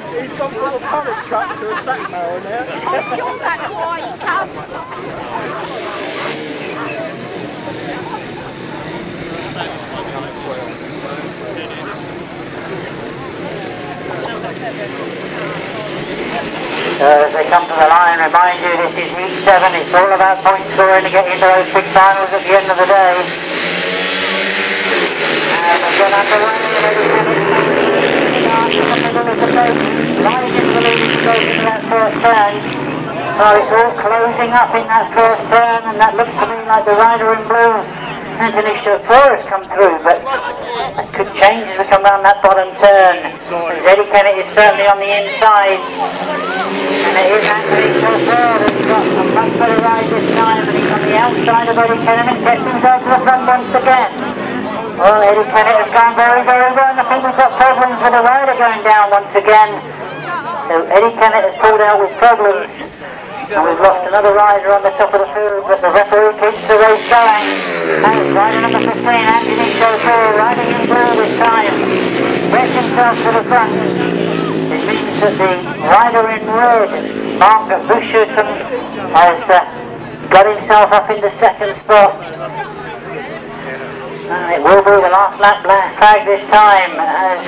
He's gone from a pallet truck to a sack mower now. That's why you come. So as they come to the line, remind you this is heat 7, it's all about point scoring to get into those big finals at the end of the day. And we've got underway, right into the leading stage into that first turn. Well, it's all closing up in that first turn, and that looks to me like the rider in blue, Anthony Chauffeur, has come through, but that could change as we come round that bottom turn. As Eddie Kennett is certainly on the inside, and it is Anthony Chauffeur that's got a much better ride this time, and he's on the outside of Eddie Kennett and gets himself to the front once again. Well, Eddie Kennett has gone very, very well, and I think we've got problems with the rider going down once again. So Eddie Kennett has pulled out with problems. And we've lost another rider on the top of the field, but the referee keeps the race going. And rider number 15, Anthony Chauffeur, riding in blue this time, gets himself to the front. It means that the rider in red, Mark Buscherson, has got himself up in the second spot. It will be the last lap flag this time, as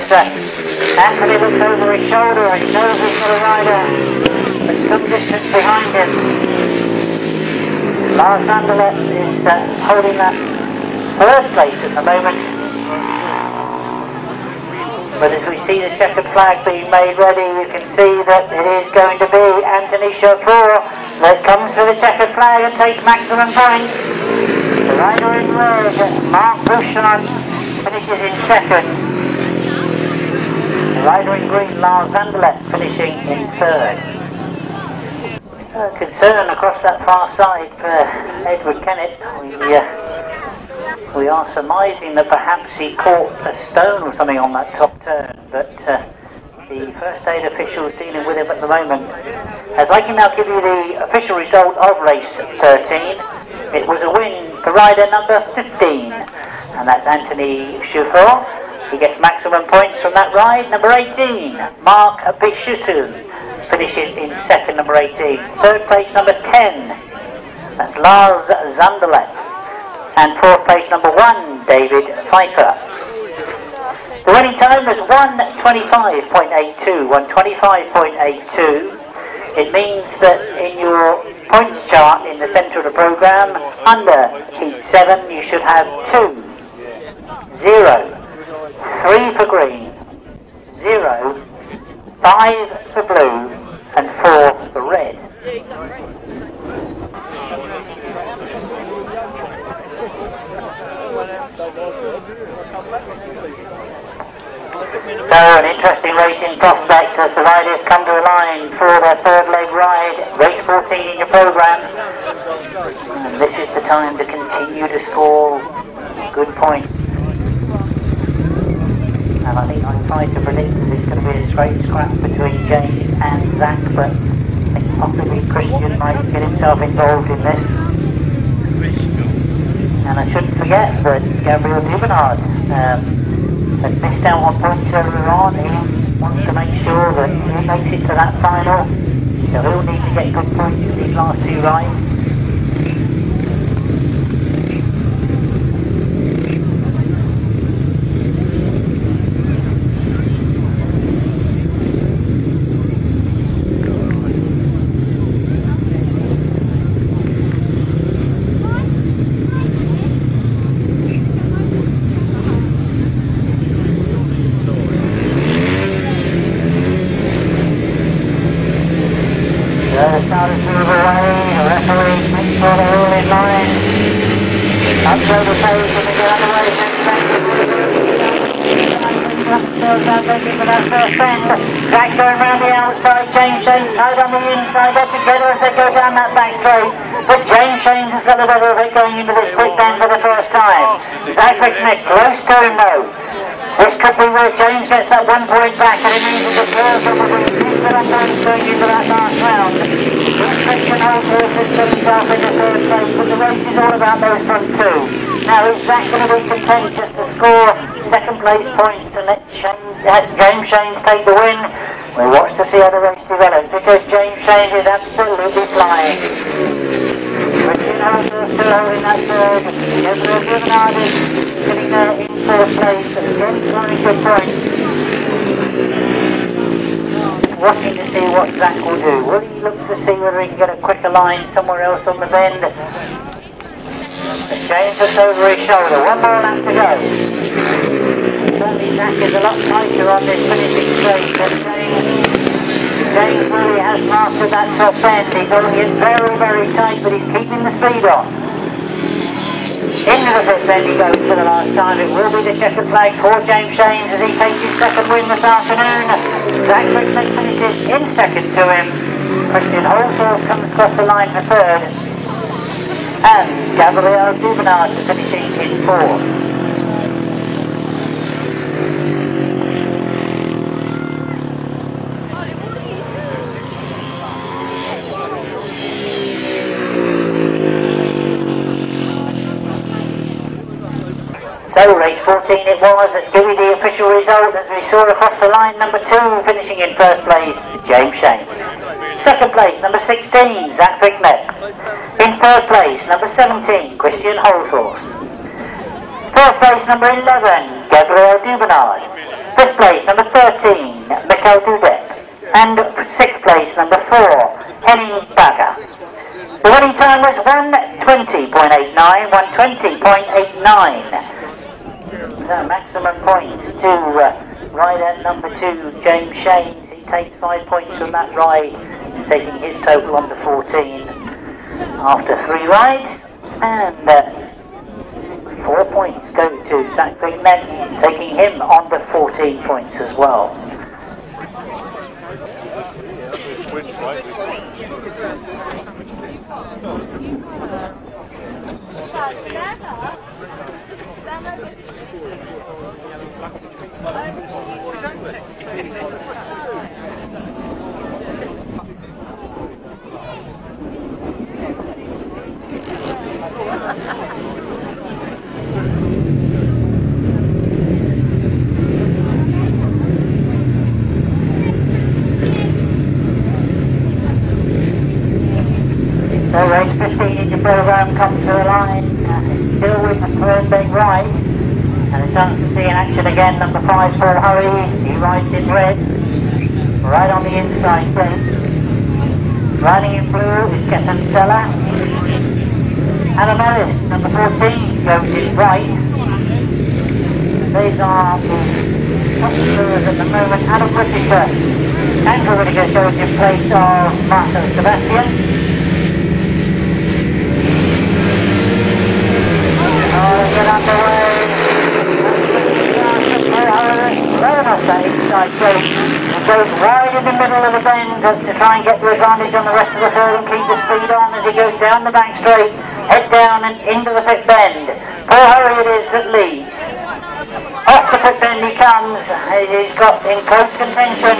Anthony looks over his shoulder and knows he's got a rider but some distance behind him. Lars Vanderlet is holding that third place at the moment. But as we see the checkered flag being made ready, you can see that it is going to be Anthony Chauffeur that comes for the checkered flag and takes maximum points. The rider in red, Mark Bouchard, finishes in second. The rider in green, Lars Vanderlet, finishing in third. Concern across that far side for Edward Kennett. We are surmising that perhaps he caught a stone or something on that top turn, but the first aid officials dealing with him at the moment. As I can now give you the official result of race 13, it was a win for rider number 15, and that's Anthony Chauffeur. He gets maximum points from that ride. Number 18, Mark Buscherson, finishes in second, number 18. Third place, number 10, that's Lars Zanderlet. And fourth place, number 1, David Pfeiffer. The winning time was 1:25.82. 1:25.82. It means that in your points chart in the centre of the programme, under heat 7, you should have 2, 0, 3 for green, 0, 5 for blue, and 4 for red. So an interesting racing prospect as the riders come to the line for their third leg ride, race 14 in your programme. And this is the time to continue to score good points. And I think I tried to predict that it's going to be a straight scrap between James and Zach, but I think possibly Christian might get himself involved in this. And I shouldn't forget that Gabriel Dubernard had missed out on points earlier on. He wants to make sure that he makes it to that final. So he'll need to get good points in these last 2 rides. Zach going round the outside, James Shane's tied on the inside, they're together as they go down that back straight, but James Shane's has got the better of it going into this quick bend for the first time. Zach Wajtknecht close to him though. This could be where James gets that 1 point back, and it means that the Spurs will be good on points going into that last round. Christian Hulshorst has put himself in the third place, but the race is all about those front 2. Now is Zach going to be content just to score second place points and let James Shanes take the win? We watch to see how the race develops because James Shane is absolutely flying. Christian Hulshorst still holding that third. Gabriel Dubernard is sitting there in fourth place. Again, trying good points. Watching to see what Zach will do. Will he look to see whether he can get a quicker line somewhere else on the bend? James looks over his shoulder. One more lap to go. Certainly Zach is a lot tighter on this finishing straight than James really has mastered that top bend. He's holding it very, very tight, but he's keeping the speed on. Into the fifth bend he goes for the last time. It will be the checkered flag for James Shanes as he takes his second win this afternoon. Zach Wajtknecht finishes in second to him. Christian Hulshorst comes across the line for third. And Gabriel Dubernard finishing in fourth. So race 14 it was. Let's give you the official result as we saw across the line. Number 2 finishing in first place, James Shanes. Second place, number 16, Zach Wajtknecht. In third place, number 17, Christian Hulshorst. Fourth place, number 11, Gabriel Dubernard. Fifth place, number 13, Michael Dudek. And sixth place, number 4, Henning Bakker. The winning time was 1:20.89, 1:20.89. So maximum points to rider number 2, James Shanes. He takes 5 points from that ride, taking his total on to 14 after 3 rides. And 4 points go to Zach Wajtknecht, taking him on to 14 points as well. So race 15 in your program comes to the line, still with the third big right, and a chance to see in action again, number 5, Paul Hurry. He rides in red, right on the inside plate. Riding in blue is Captain Stella. Adam Ellis, number 14, goes in white. These are the top skiers at the moment. Adam Whittaker, Andrew Whittaker goes in place of Martin Sebastian. Get underway. Low enough that inside gate. He goes wide in the middle of the bend to try and get the advantage on the rest of the field and keep the speed on as he goes down the back straight, head down and into the pit bend. Paul Hurry it is that leads. Off the pit bend he comes. He's got in close contention.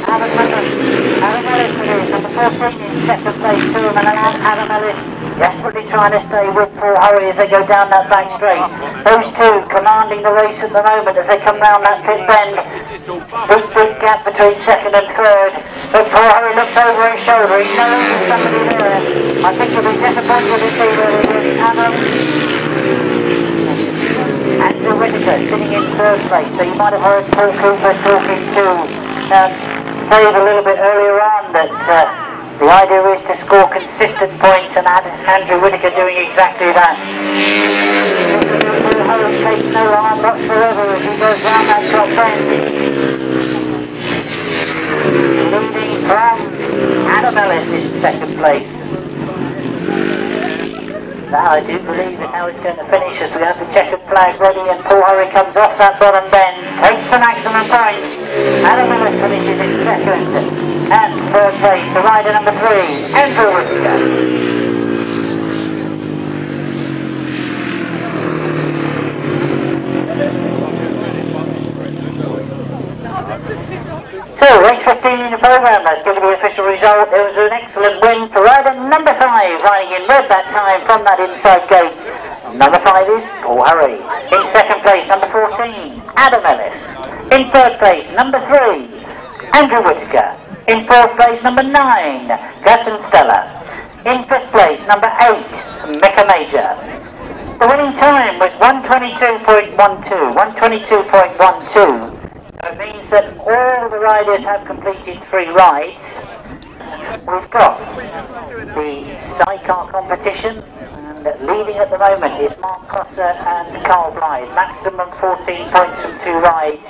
Adam Ellis is number 14 in second place to him, and Adam Ellis desperately trying to stay with Paul Hurry as they go down that back straight. Those two commanding the race at the moment as they come round that pit bend. Big gap between second and third. But Paul Hurry looks over his shoulder. He knows there's somebody there. I think he'll be disappointed to see whether it is Andrew Whittaker sitting in third place. So you might have heard Paul Cooper talking to Dave a little bit earlier on that the idea is to score consistent points, and Andrew Whittaker doing exactly that. Paul Hurry takes no harm whatsoever as he goes round that top bend. Leading from Adam Ellis in second place. That I do believe is how it's going to finish as we have the checkered flag ready and Paul Hurry comes off that bottom bend, takes the maximum points. Adam Ellis finishes in second. And third place to rider number 3, Andrew Whittaker. So, race 15 in the programme, let's give you the official result. It was an excellent win for rider number 5, riding in red that time from that inside gate. Number 5 is Paul Hurry. In second place, number 14, Adam Ellis. In third place, number 3, Andrew Whittaker. In fourth place, number 9, Gatton Stella. In fifth place, number 8, Mecca Major. The winning time was 1:22.12. 1:22.12. So it means that all the riders have completed 3 rides. We've got the sidecar competition, and leading at the moment is Mark Cosser and Carl Blythe. Maximum 14 points from 2 rides.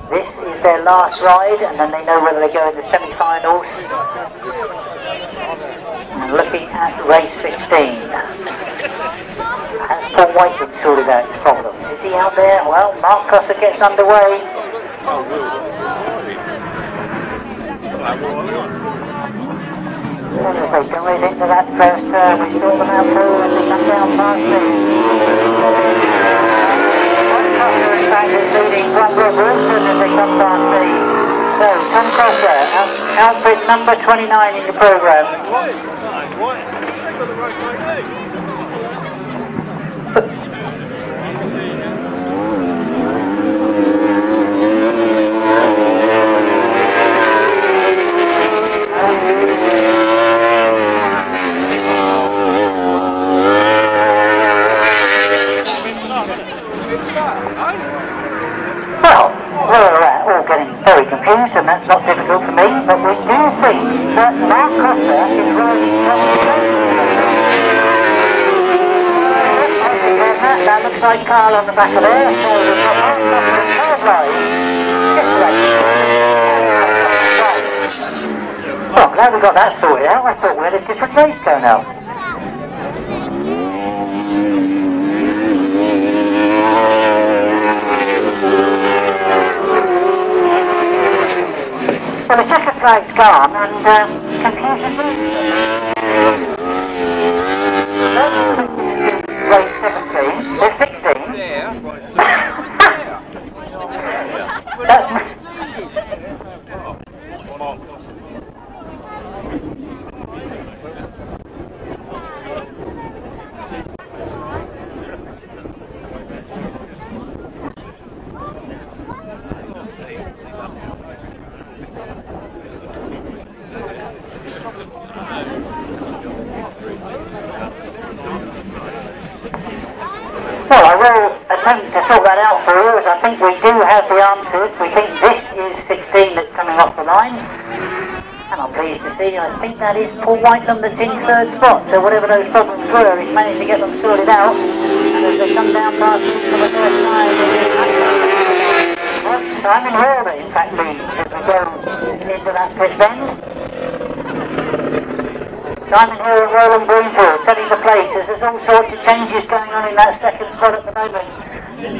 This is their last ride, and then they know whether they go in the semi-finals. And looking at race 16. Has Paul Whiteman sorted out his problems? Is he out there? Well, Mark Cosser gets underway. And as they dive into that first turn, we saw them out through and they come down past me. In fact, is leading Graham Wilson as they come past me. So, Tom Cosser, outfit number 29 in the programme. Well, we're all getting very confused, and that's not difficult for me, but we do think that Mark Cosser is riding from that looks like Carl on the back of there, so we've got Mark Cosser and Carl Blythe. Well, I'm glad we got that sorted out. I thought we had a different race going out. Well, the checkered flag's gone, and confusion moves. Race 17, there's 16. Well, I will attempt to sort that out for you, as I think we do have the answers. We think this is 16 that's coming off the line. And I'm pleased to see, I think that is Paul Whiteman that's in third spot. So whatever those problems were, he's managed to get them sorted out. And as they come down past him for the first time, well, Simon Hall, in fact, leads as we go into that pit bend. Simon Hill and Roland Broomfield setting the place as there's all sorts of changes going on in that second spot at the moment.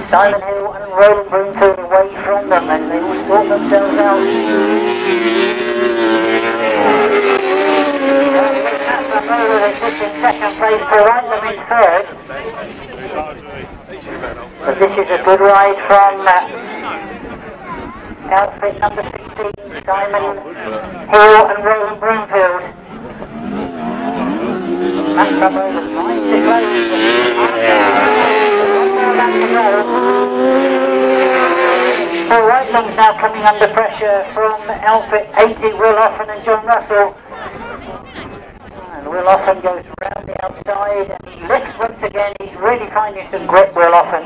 Simon Hill and Roland Broomfield away from them as they all sort themselves out. They put in second place, Paul Whiteman in third. But this is a good ride from outfit number 16, Simon Hill and Roland Broomfield. Paul Whiteman's now coming under pressure from outfit 80, Will Offen and John Russell. And Will Offen goes round the outside and he lifts once again. He's really finding some grip, Will Offen.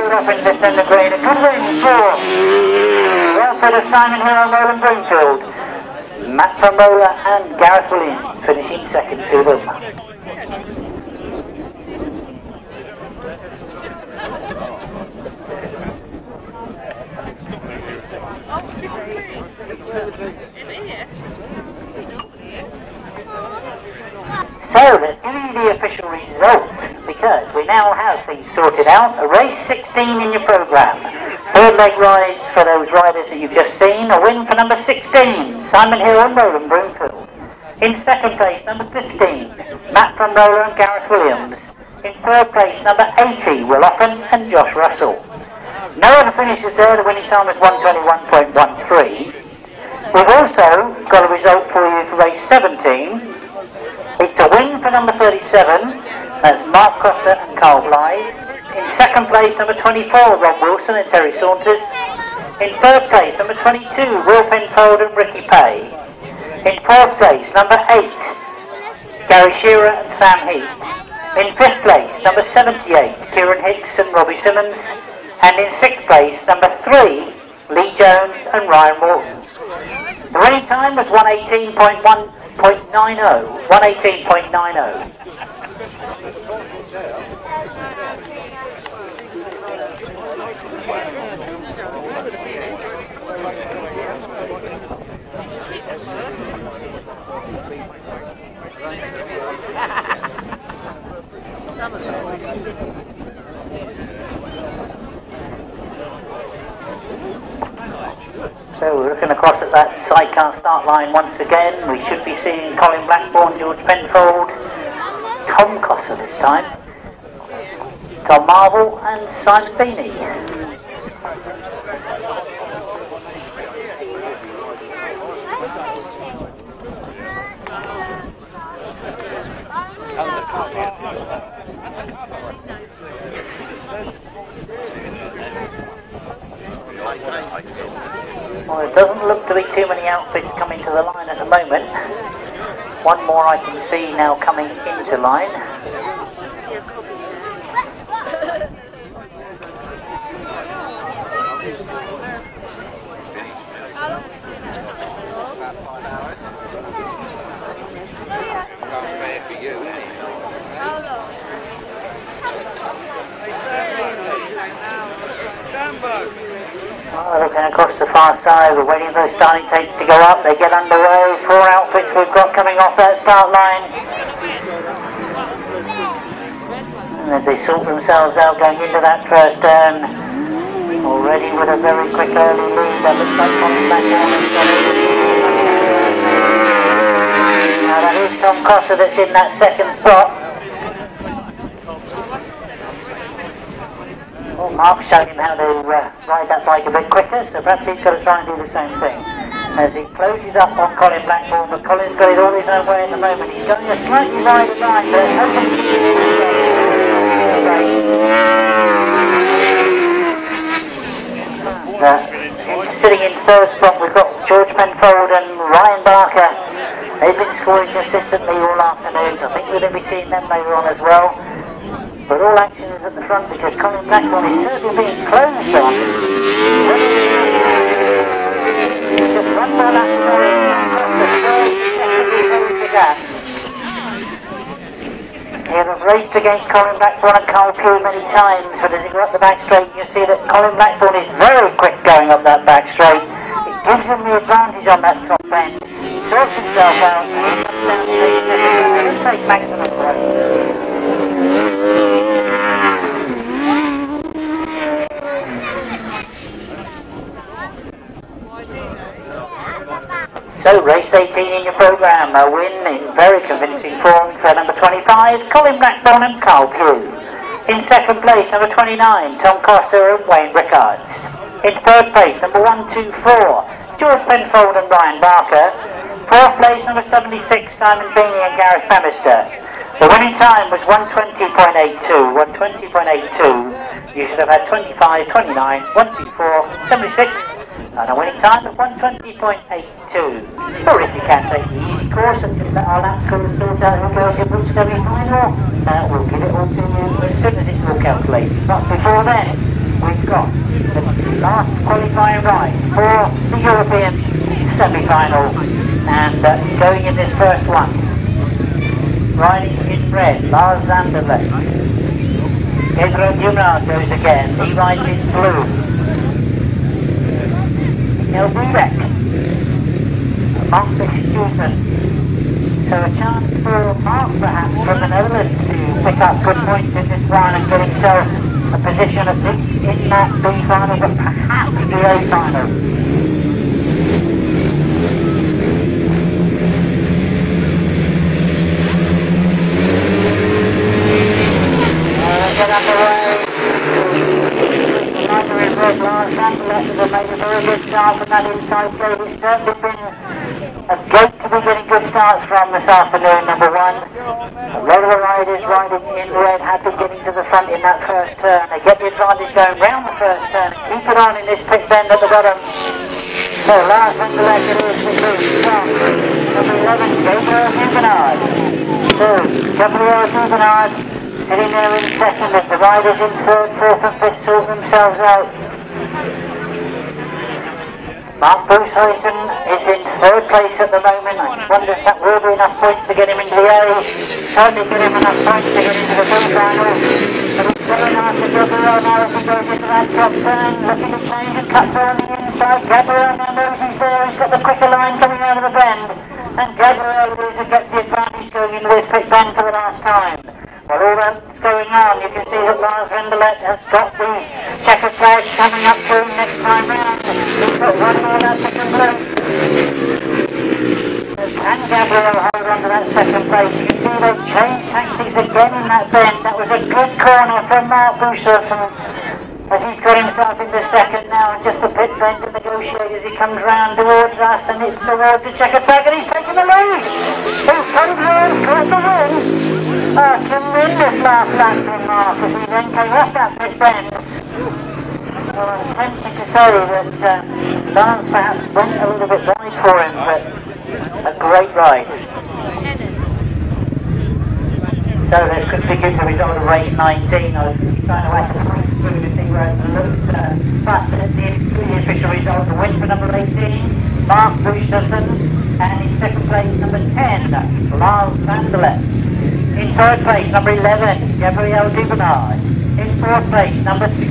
Off in this end of green. A good win for the outfit of Simon Hill and Roland Broomfield. Matt Famola and Gareth Williams finishing second to them. So let's give you the official results, because we now have things sorted out. A race 16 in your programme. Third leg rides for those riders that you've just seen. A win for number 16, Simon Hill and Roland Broomfield. In second place, number 15, Matt Famola and Gareth Williams. In third place, number 80, Will Offen and Josh Russell. No other finishers there. The winning time was 1:21.13. We've also got a result for you for race 17. It's a win for number 37, that's Mark Crosser and Carl Blythe. In second place, number 24, Rob Wilson and Terry Saunders. In third place, number 22, Will Penfold and Ricky Pay. In fourth place, number 8, Gary Shearer and Sam Heath. In fifth place, number 78, Kieran Hicks and Robbie Simmons. And in sixth place, number 3, Lee Jones and Ryan Walton. The running time was 118.90. 118.90. So we're looking across at that sidecar start line once again. We should be seeing Colin Blackburn, George Penfold, Tom Cossa this time, Tom Marvel and Simon Beanie. Well, it doesn't look to be too many outfits coming to the line at the moment. One more I can see now coming into line. Looking across the far side, we're waiting for the starting tapes to go up. They get underway. 4 outfits we've got coming off that start line. And as they sort themselves out going into that first turn, already with a very quick early lead, that looks like coming back down. Now that is Tom Cossa that's in that second spot. Well, Mark showed him how to ride that bike a bit quicker, so perhaps he's got to try and do the same thing. As he closes up on Colin Blackburn, but Colin's got it all his own way at the moment. He's going a slightly wider line, but it's hoping to keep it sitting in third spot, we've got George Penfold and Ryan Barker. They've been scoring consistently all afternoon, so I think we're going to be seeing them later on as well. But all action is at the front because Colin Blackburn is certainly being closed on. Just one more lap to go. He has raced against Colin Blackburn and Carl Pugh many times, but as he got up the back straight, you see that Colin Blackburn is very quick going up that back straight. It gives him the advantage on that top end. He sorts himself out, and he comes down to take maximum growth. So race 18 in your programme, a win in very convincing form for number 25, Colin Blackburn and Carl Pugh. In second place, number 29, Tom Cossa and Wayne Rickards. In third place, number 124, George Penfold and Ryan Barker. Fourth place, number 76, Simon Beanie and Gareth Bannister. The winning time was 120.82, 120.82. You should have had 25, 29, 124, 76, and a winning time of 120.82. Or if you can take the easy course and just let our lap score sort out who goes in which semi-final, we'll give it all to you as soon as it's all calculated. But before then, we've got the last qualifying ride for the European semi-final, and going in this first one. Riding in red, Lars Zanderlecht. Gabriel Dubernard goes again, he rides in blue. Elburek, Mark Fischer. So a chance for Mark perhaps from the Netherlands to pick up good points in this one and get himself a position at least in that B final, but perhaps the A final. Get underway. Another in red, Lars Zanderlecht has made a very good start from that inside plate. It's certainly been a gate to be been getting good starts from this afternoon, number one. A lot of the riders riding in red have been getting to the front in that first turn. They get the advantage going round the first turn and keep it on in this pit bend at the bottom. So last one to left it is with number 11, Gabriel Dubernard. So Gabriel Dubernard sitting there in second as the riders in third, fourth and fifth sort themselves out. Mark Bushuysen is in third place at the moment. I wonder if that will be enough points to get him into the A. Certainly get him enough points to get into the semi-final. But it's very nice to Gabriel now as he goes into that top turn, looking to change and cut through on the inside. Gabriel now knows he's there. He's got the quicker line coming out of the bend. And Gabriel it is that gets the advantage going into this pit bend for the last time. While all that's going on, you can see that Lars Vendelet has got the checker flag coming up to him next time round. He's got one more that second place. Can Gabriel hold on to that second place? You can see they've changed tactics again in that bend. That was a good corner from Mark Bushuysen as he's got himself into second now, and just the pit bend to negotiate as he comes round towards us, and it's towards the checker flag, and he's taking the lead. He's got him home, got the win. Tremendous last lap from Mark as he then came off that pit bend. Well, I'm tempted to say that Lars perhaps went a little bit wide for him, but a great ride. So let's quickly give the result of race 19. I was trying to whack the points through to see where it looked, but the official result, the win for number 18, Mark Bushuysen, and in second place number 10, Lars Vendelet. In third place, number 11, Gabriel Dubernard. In fourth place, number 3,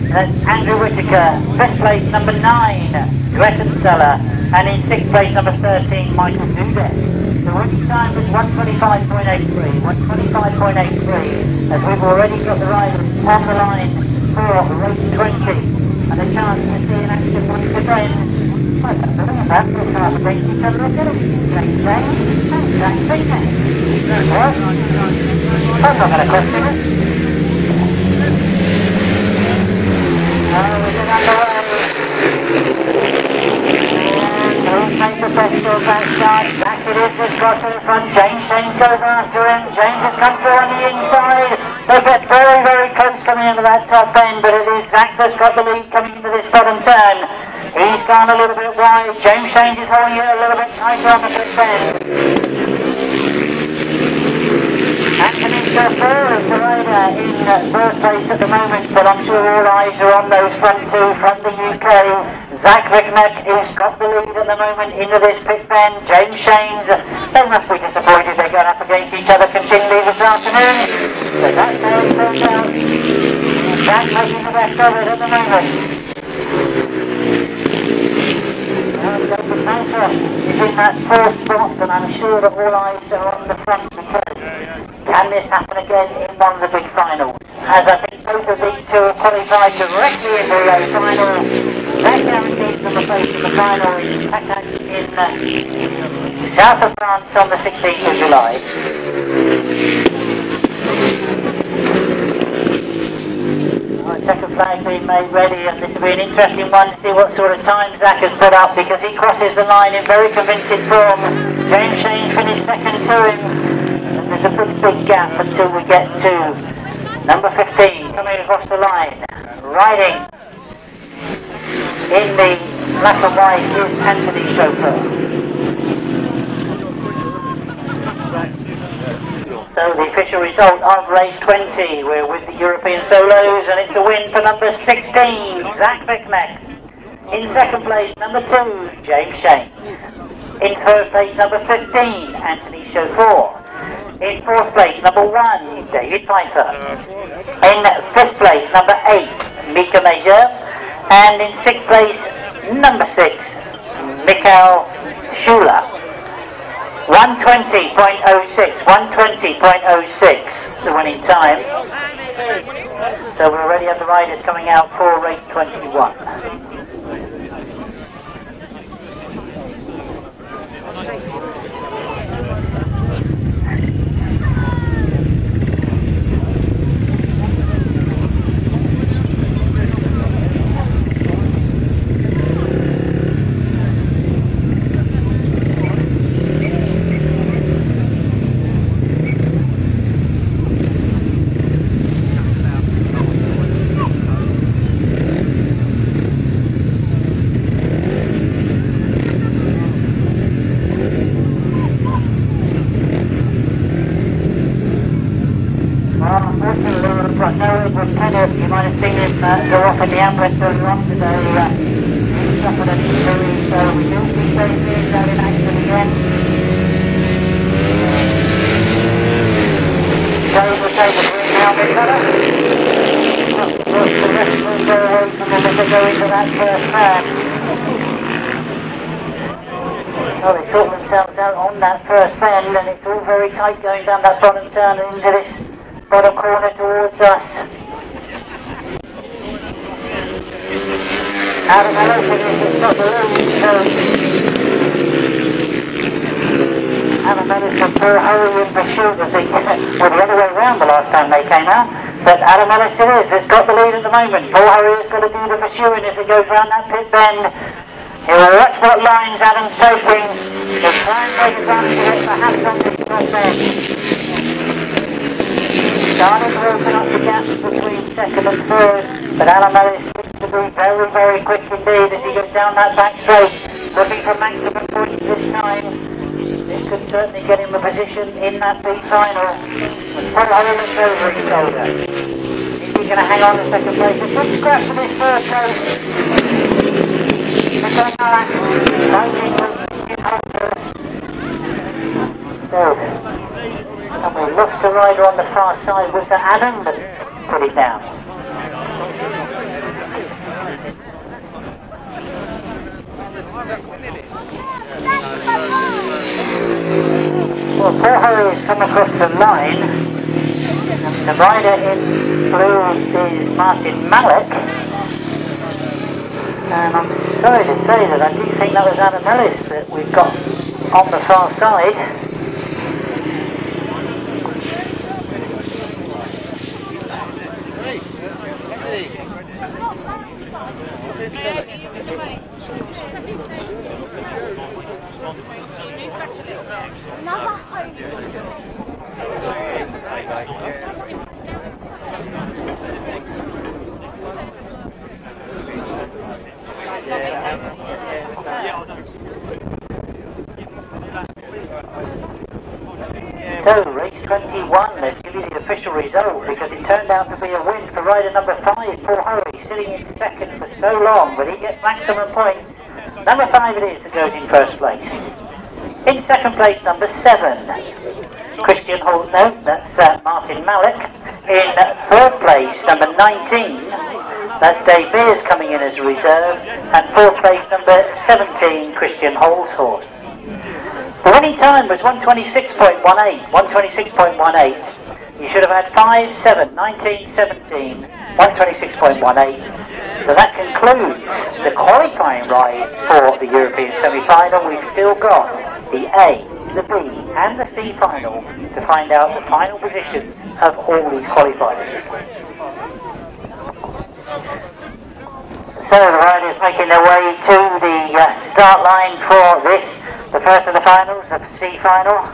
that's Andrew Whittaker. Fifth place, number 9, Grasstrack. And in sixth place, number 13, Michael Dudek. The winning time was 125.83, 125.83, as we've already got the riders on the line for race 20. And a chance to see an action once again. I don't know about this half against each other again. James James and Zach Wajtknecht. What? I'm not going to question it. Is it underway? And who's made the best of that start? Zach it is that's got to the front. James goes after him. James has come through on the inside. They get very, very close coming into that top end, but it is Zach that's got the lead coming into this bottom turn. He's gone a little bit wide. James Shanes is holding it a little bit tighter on the pit bend. Anthony Chauffeur is the rider in third place at the moment, but I'm sure all eyes are on those front two from the UK. Zach Wajtknecht has got the lead at the moment into this pit bend. James Shanes, they must be disappointed they're going up against each other continually this afternoon. So that's how it turns out. Zach making the best of it at the moment. David Malek is in that fourth spot, and I'm sure that all eyes are on the front because can this happen again in one of the big finals? As I think both of these two are qualified directly in the relay final. That guarantees them a place in the final is Tayac in south of France on the 16th of July. Second flag being made ready, and this will be an interesting one to see what sort of time Zach has put up, because he crosses the line in very convincing form. James Shanes finished second to him, and there's a big gap until we get to number 15 coming across the line. Riding in the black and white is Anthony Chauffeur. So the official result of race 20, we're with the European Solos, and it's a win for number 16, Zach Wajtknecht. In second place, number 2, James Shanes. In third place, number 15, Anthony Chauffeur. In fourth place, number 1, David Pfeiffer. In fifth place, number 8, Mika Major. And in sixth place, number 6, Mikhail Schuler. 120.06, 120.06, the winning time. So we already have the riders coming out for race 21. got no Edward Kennett. You might have seen him go off in the ambulance earlier on today. He suffered an injury, so we do see Dave Beers out in action again. Dave will take the green helmet colour. The rest will go away from them as they go into that first turn. Oh, they sort themselves out on that first bend, and it's all very tight going down that bottom turn and into this bottom corner towards us. Adam Ellis is got the room, so Adam Ellis and Paul Hurry in pursuit, I think, well, the other way around the last time they came out. But Adam Ellis it is, that's got the lead at the moment. Paul Hurry has got to do the pursuing as it goes round that pit bend. He'll watch what lines Adam's taking. He'll try and take advantage of it, perhaps on this top end. Starting to open up the gaps between second and third, but Adam Ellis looks to be very, very quick indeed as he goes down that back straight, looking for maximum points this time. This could certainly get him a position in that B final. With Paul Hurry looks over his shoulder. Is he going to hang on to second place? It's a scratch for this first race. So, and we lost a rider on the far side. Was that Adam that put it down? Well, Paul Hurry has come across the line, and the rider in blue is Martin Malek. And I'm sorry to say that I do think that was Adam Ellis that we've got on the far side. So, race 21, let's give you the official result because it turned out to be a win for rider number 5, Paul Hurry, sitting in second for so long, but he gets maximum points. Number 5 it is that goes in first place. In second place, number 7, Christian Hulshorst, that's Martin Malek. In third place, number 19, that's Dave Beers coming in as a reserve. And fourth place, number 17, Christian Hulshorst. The winning time was 126.18. 126.18. You should have had 5, 7, 19, 17, 126.18. So that concludes the qualifying rides for the European semi-final. We've still got the A, the B and the C final to find out the final positions of all these qualifiers. So the riders making their way to the start line for this, the first of the finals, the C final.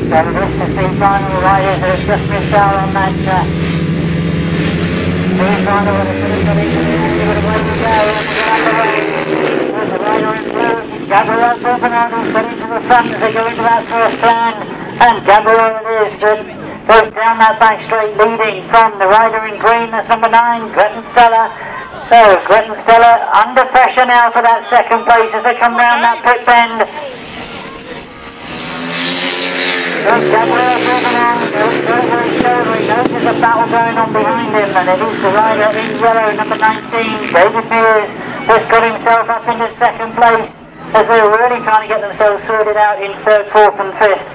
So this is the final riders that have just missed out on that final when it's going to get into the end of the way to go. There's the rider in blue, Gabriel Dubernard who's getting to the front as they go into that first turn, and Gabriel it is that goes down that back straight leading from the rider in green, that's number 9, Grasstrack. So Grasstrack under pressure now for that second place as they come round that pit bend. Gabriel Dubernard goes very slowly. Notice a battle going on behind him, and it is the rider in yellow, number 19, David Beers, has got himself up into second place as they're really trying to get themselves sorted out in third, fourth and fifth.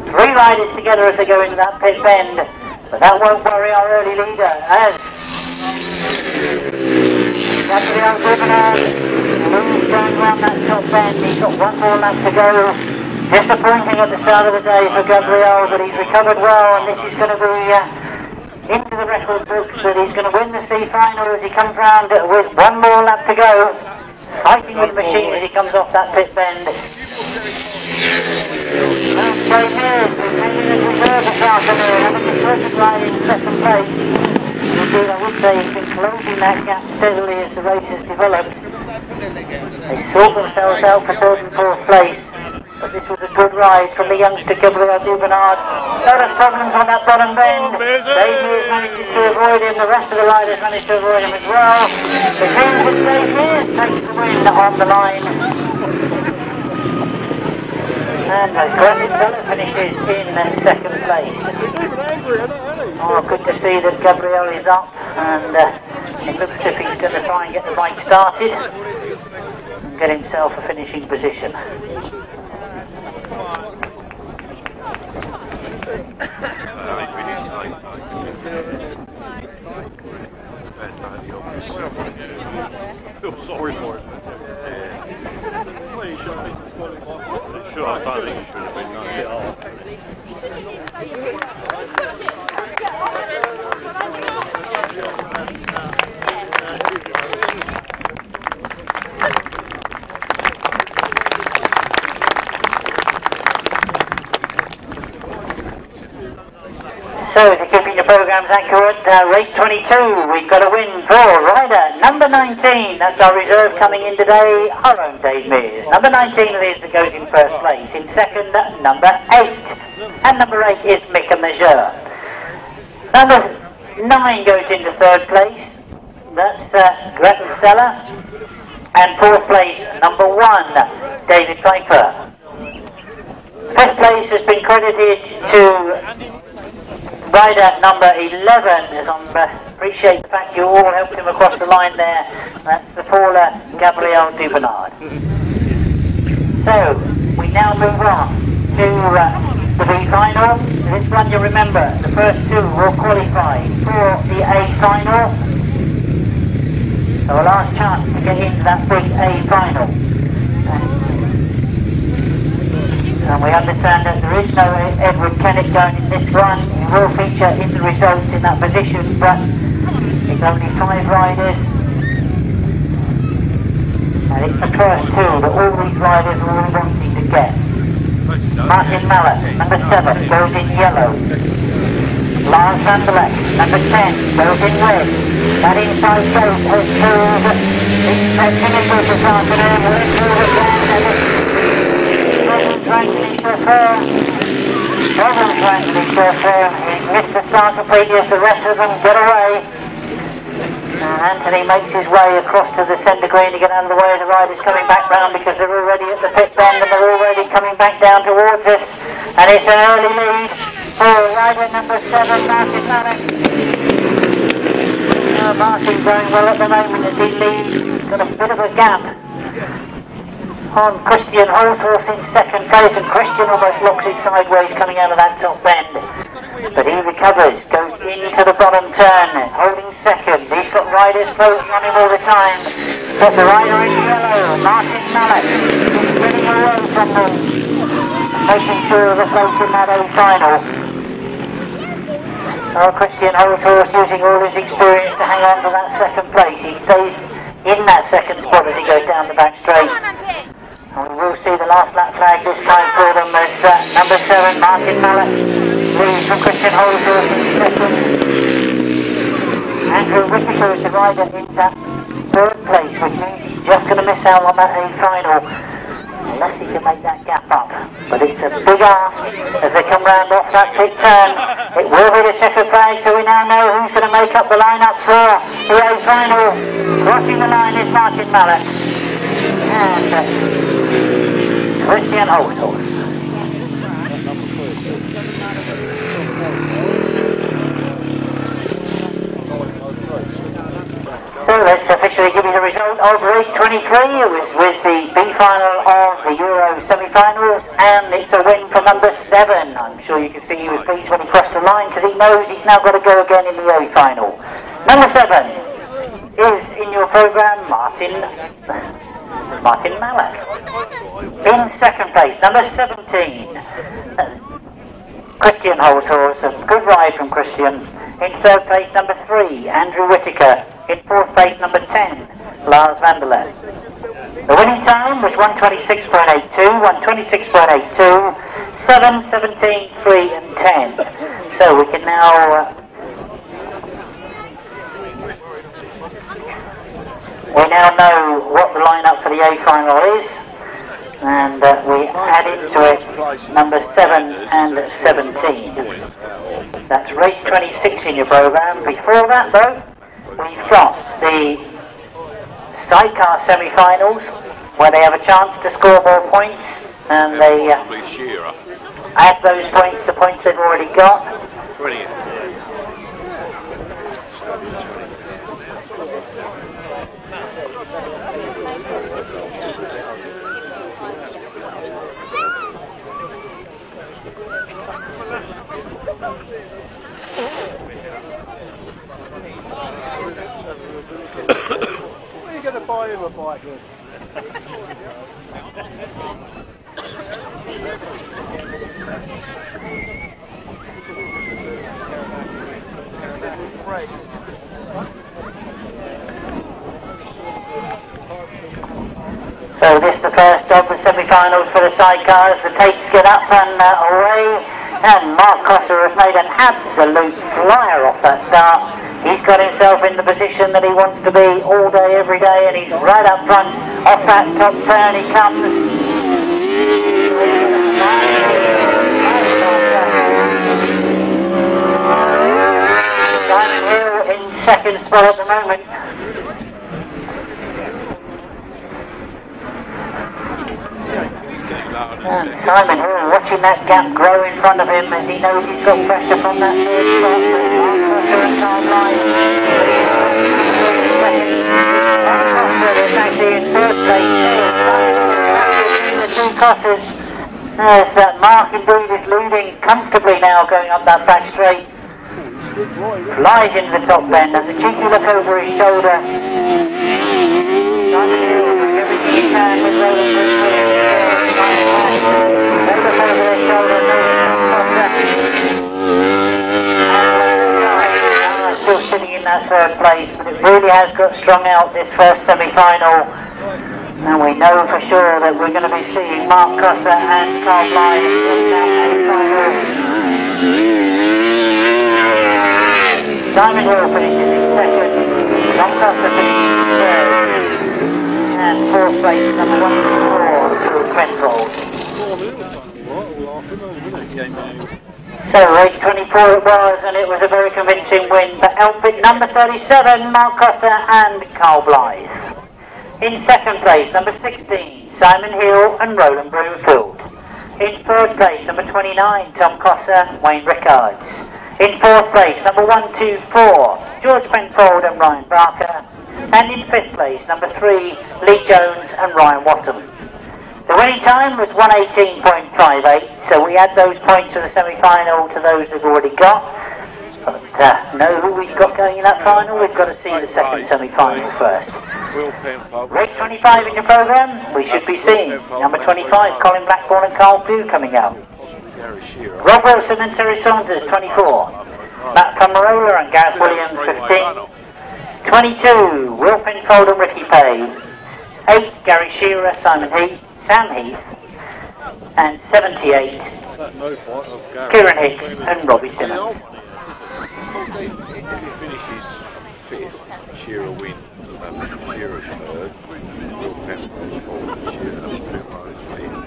3 riders together as they go into that pit bend, but that won't worry our early leader as Gabriel Dubernard moves going round that top bend. He's got one more lap to go. Disappointing at the start of the day for Gabriel, but he's recovered well, and this is going to be into the record books that he's going to win the C final as he comes round with one more lap to go. Fighting with the machine as he comes off that pit bend. Well, straight here, retaining his reserve this afternoon, having a perfect ride in second place. Indeed, I would say he's been closing that gap steadily as the race has developed. They sort themselves out for third and fourth place, but this was a good ride from the youngster Gabriel Dubernard. A lot of problems on that bottom bend. Dave manages to avoid him, the rest of the riders managed to avoid him as well. The team with Dave takes the win on the line. And Grasstrack finishes in second place. Oh, good to see that Gabriel is up, and it looks as if he's going to try and get the bike started and get himself a finishing position. I feel sorry for him. Well, he should have been disqualified. Sure, I don't think he should have been. No. So, to keeping the programmes accurate, race 22, we've got a win for rider number 19. That's our reserve coming in today, our own Dave Mears. Number 19 it is that goes in first place. In second, number 8. And number 8 is Mika Majeur. Number 9 goes into third place. That's Grasstrack. And fourth place, number 1, David Pfeiffer. Fifth place has been credited to rider number 11, as I appreciate the fact you all helped him across the line there. That's the faller Gabriel Dubernard. So, we now move on to the B final. This one, you remember, the first two will qualify for the A final. So a last chance to get into that big A final. And we understand that there is no Edward Kennett going in this one. He will feature in the results in that position, but it's only 5 riders. And it's the first two that all these riders are all wanting to get. Martin Malek, number 7, goes in yellow. Lars van der Lek, number 10, goes in red. That inside gate has proved it's technical this afternoon. We'll improve it down. Frankly chauffeur, he's missed the start completely as the rest of them get away. And Anthony makes his way across to the centre green to get out of the way of the riders coming back round, because they're already at the pit bend and they're already coming back down towards us. And it's an early lead for rider number 7, Martin Malek. Martin going well at the moment as he leads. He's got a bit of a gap on Christian Hulshorst in second place, and Christian almost locks it sideways coming out of that top bend. But he recovers, goes into the bottom turn, holding second. He's got riders closing on him all the time. But the rider in yellow, Martin Malek, is getting away from them, making sure of a place in that A final. Oh, Christian Hulshorst using all his experience to hang on to that second place. He stays in that second spot as he goes down the back straight. And we will see the last lap flag this time for them as number 7, Martin Malek, leads from Christian Hulshorst in second. Andrew Whittaker is the rider in that third place, which means he's just going to miss out on that A final, unless he can make that gap up. But it's a big ask as they come round off that pit turn. It will be the checkered flag, so we now know who's going to make up the lineup for the A final. Crossing the line is Martin Malek and Christian Hulshorst. So let's officially give you the result of race 23. It was with the B final of the Euro semi-finals, and it's a win for number 7. I'm sure you can see he was pleased when he crossed the line, because he knows he's now got to go again in the A final. Number 7. is in your programme Martin Malek. In second place, number 17, Christian Hulshorst, a good ride from Christian. In third place, number 3, Andrew Whittaker. In fourth place, number 10, Lars Vanderlet. The winning time was 126.82, 126.82, 7, 17, 3 and 10. So we can now know what the lineup for the A final is, and we add into it number 7 and 17. That's race 26 in your programme. Before that though, we've got the sidecar semi-finals where they have a chance to score more points, and they add those points to points they've already got. 20. What are you going to buy him a bike then? So this is the first of the semi-finals for the sidecars. The tapes get up and away, and Mark Cosser has made an absolute flyer off that start. He's got himself in the position that he wants to be all day, every day, and he's right up front. Off that top turn he comes. Simon Hill in second spot at the moment. And Simon Hill watching that gap grow in front of him as he knows he's got pressure from that third spot. Is actually in third place. The two Cossers, as Mark indeed is leading comfortably now going up that back straight. Flies into the top bend. There's a cheeky look over his shoulder. Simon Hill doing everything he can with Roland they look over their shoulder. Still sitting in that third place, but it really has got strung out this first semi-final, and we know for sure that we're going to be seeing Mark Cosser and Carl Blythe in that A-final. Simon Hill finishes in second, Mark Cosser finishes in third, and fourth place number 1 to Penfold. So race 24 it was, and it was a very convincing win for outfit number 37, Mark Cosser and Carl Blythe. In second place, number 16, Simon Hill and Roland Broomfield. In third place, number 29, Tom Cosser, Wayne Rickards. In fourth place, number 124, George Penfold and Ryan Barker. And in fifth place, number 3, Lee Jones and Ryan Wattham. The winning time was 118.58, so we add those points for the semi-final to those we've already got. But know who we've got going in that final? We've got to see the second semi-final first. Race 25 in your programme, we should be seeing number 25, Colin Blackburn and Carl Pugh coming out. Rob Wilson and Terry Saunders, 24. Matt Pomerola and Gareth Williams, 15. 22, Will Penfold and Ricky Pay. 8, Gary Shearer, Simon Heath, Sam Heath. And 78, Kieran Hicks and Robbie Simmons. If he finishes fifth, Shearer wins. Shearer's third, Will Penfold's fourth, Shearer's fifth.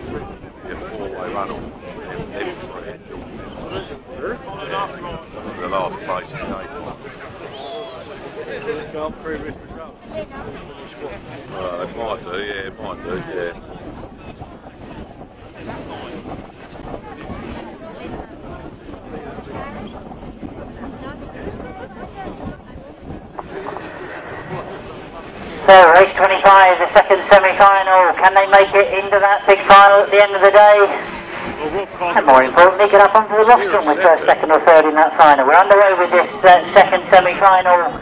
Be a four-way run-off. The last place in the Can't prove his results. it might do, yeah, it might do, yeah. So race 25, the second semi-final. Can they make it into that big final at the end of the day? And more importantly, get up onto the rostrum with first, second or third in that final. We're underway with this second semi-final.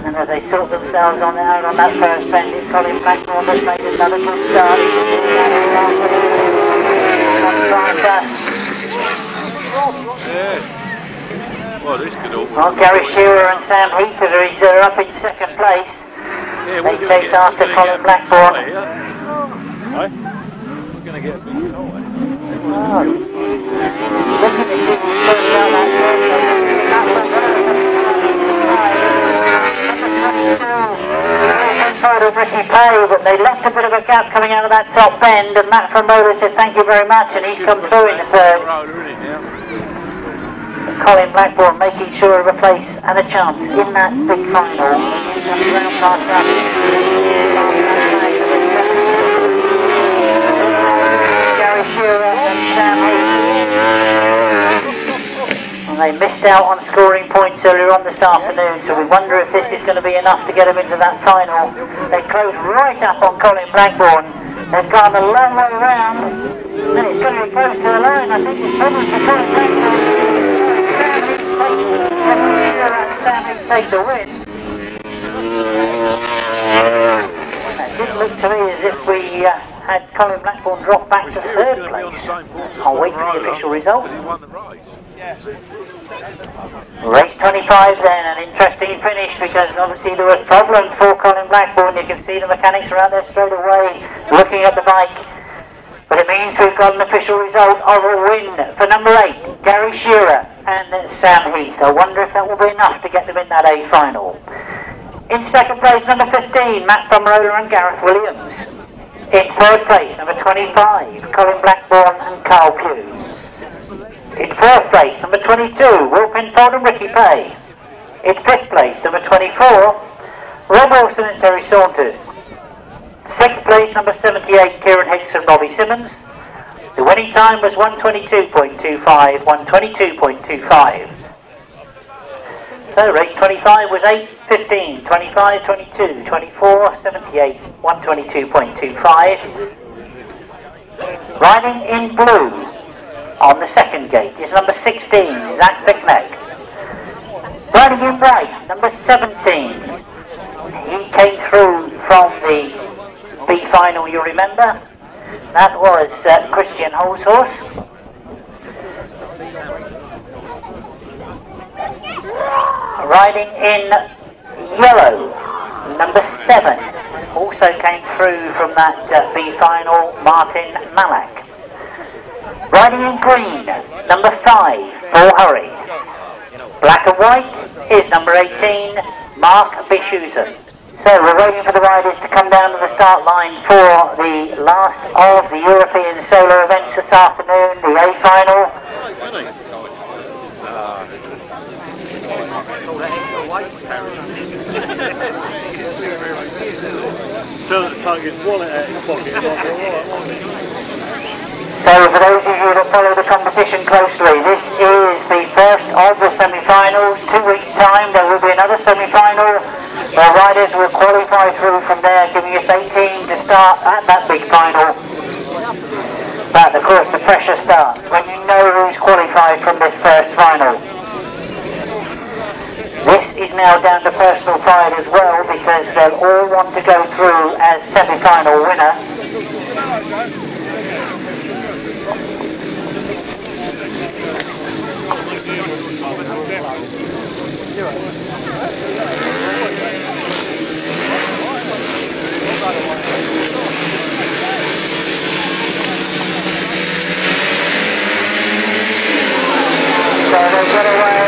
And as they sort themselves out on that first bend, it's Colin Blackmore that's made another good start. Well, this could all... Well, Gary Shearer and Sam Heath are up in second place. Yeah, they chase after Colin Blackmore. We're going to get a big toy. Looking to see who's turning out that of Ricky Pay, but they left a bit of a gap coming out of that top bend, and Matt from Motor said thank you very much, and he's come through in the third. Colin Blackmore making sure of a place and a chance in that big final. Gary Shearer and Sam Heath. And they missed out on scoring points earlier on this afternoon, so we wonder if this is going to be enough to get them into that final. They close right up on Colin Blackmore. They've gone a long way round, and it's going to be close to the line. I think it's probably for Colin Blackmore. Sam Heath takes the win. It didn't look to me as if we had Colin Blackmore drop back to third place. I'll wait for the official result. Race 25 then, an interesting finish because obviously there were problems for Colin Blackmore. You can see the mechanics are out there straight away looking at the bike. But it means we've got an official result of a win for number 8, Gary Shearer and Sam Heath. I wonder if that will be enough to get them in that A final. In second place, number 15, Matt Bumroller and Gareth Williams. In third place, number 25, Colin Blackmore and Carl Pugh. In fourth place, number 22, Will Penfold and Ricky Pay. In fifth place, number 24, Rob Wilson and Terry Saunders. Sixth place, number 78, Kieran Hicks and Robbie Simmons. The winning time was 1:22.25, 1:22.25. So race 25 was 8:15, 25, 22, 24, 78, 1:22.25. Riding in blue on the second gate is number 16, Zach Wajtknecht. Riding in white, number 17. He came through from the B final, you remember. That was Christian Hulshorst. Riding in yellow, number 7. Also came through from that B final, Martin Malek. Riding in green, number 5, Paul Hurry. Black and white is number 18, Mark Bishusen. So we're waiting for the riders to come down to the start line for the last of the European Solar events this afternoon, the A final. So for those of you that follow the competition closely, this is the first of the semi-finals. 2 weeks' time there will be another semi-final. The riders will qualify through from there, giving us 18 to start at that big final. But of course the pressure starts when you know who's qualified from this first final. This is now down to personal pride as well, because they'll all want to go through as semi-final winner. So they get away.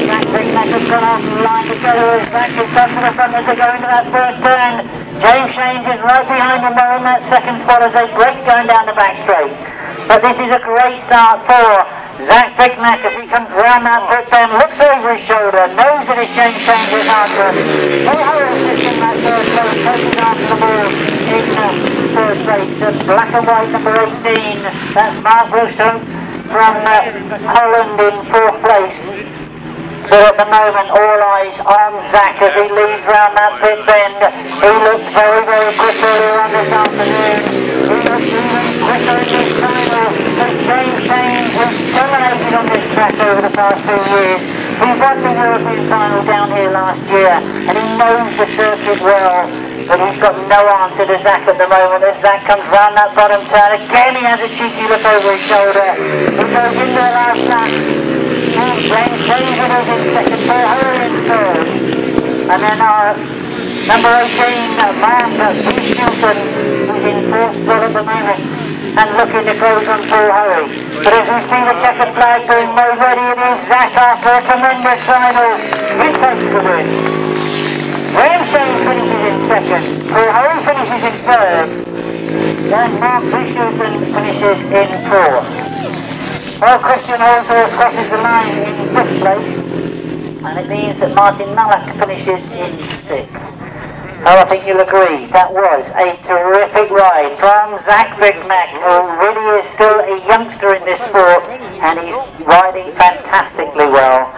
Zach Wajtknecht has gone off the line together as Zach has come to the front as they go into that first turn. James Shanes is right behind him there in that second spot as they break going down the back straight. But this is a great start for Zach Wajtknecht as he comes round that pit bend, looks over his shoulder, knows that it's James Shanes' answer. Paul Harris is in that third place, taking after the ball in third place. And black and white number 18, that's Mark Wilson from Holland in fourth place. But at the moment all eyes on Zach as he leads round that pit bend. He looked very, very quick earlier on this afternoon. He looks even quicker in this final as James Shanes has dominated on this track over the past 2 years. He won the European final down here last year, and he knows the circuit well, but he's got no answer to Zach at the moment. As Zach comes round that bottom turn, again he has a cheeky look over his shoulder. He goes into the last lap. James David is in second, Paul Hurley in third. And then our number 18, Martin Malek, who's in fourth spot at the moment, and looking to close on Paul Hurley. But as we see the checkered flag being made ready, it is Zach after a tremendous final. He takes the win. James finishes in second, Paul Hurley finishes in third, then Mark finishes in fourth. Well, Christian Hulshorst crosses the line in fifth place, and it means that Martin Malek finishes in sixth. Oh, I think you'll agree, that was a terrific ride from Zach Wajtknecht, who really is still a youngster in this sport, and he's riding fantastically well.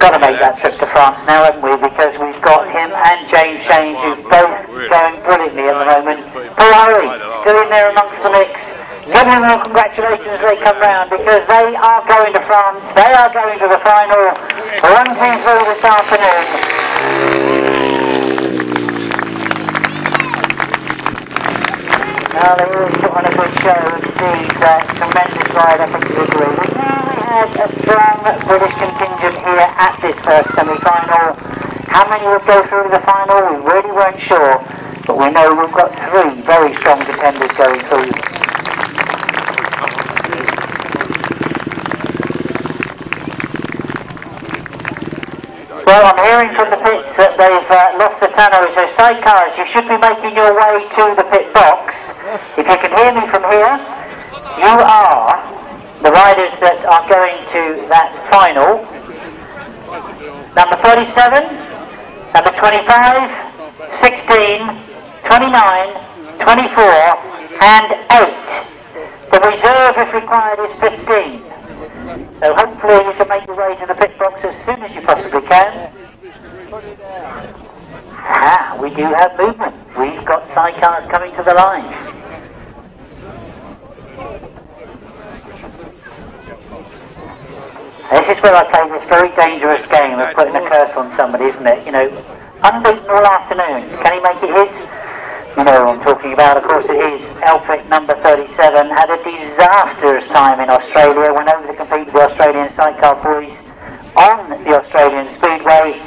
Got to make that trip to France now, haven't we, because we've got him and James Shanes, who both going brilliantly at the moment. Paul Hurley, still in there amongst the mix. Give them all congratulations as they come round, because they are going to France, they are going to the final. 1, 2, 3 this afternoon. Now they really put on a good show indeed, tremendous ride, I think you agree. We knew we had a strong British contingent here at this first semi-final. How many would go through to the final, we really weren't sure, but we know we've got 3 very strong contenders going through. Well, I'm hearing from the pits that they've lost the tannoy, so sidecars, you should be making your way to the pit box. If you can hear me from here, you are the riders that are going to that final. Number 37, number 25, 16, 29, 24 and 8. The reserve, if required, is 15. So hopefully you can make your way to the pit box as soon as you possibly can. Ah, we do have movement. We've got sidecars coming to the line. This is where I play this very dangerous game of putting a curse on somebody, isn't it? You know, unbeaten all afternoon. Can he make it his? You know what I'm talking about, of course it is. Outfit number 37 had a disastrous time in Australia, went over to compete with the Australian sidecar boys on the Australian Speedway,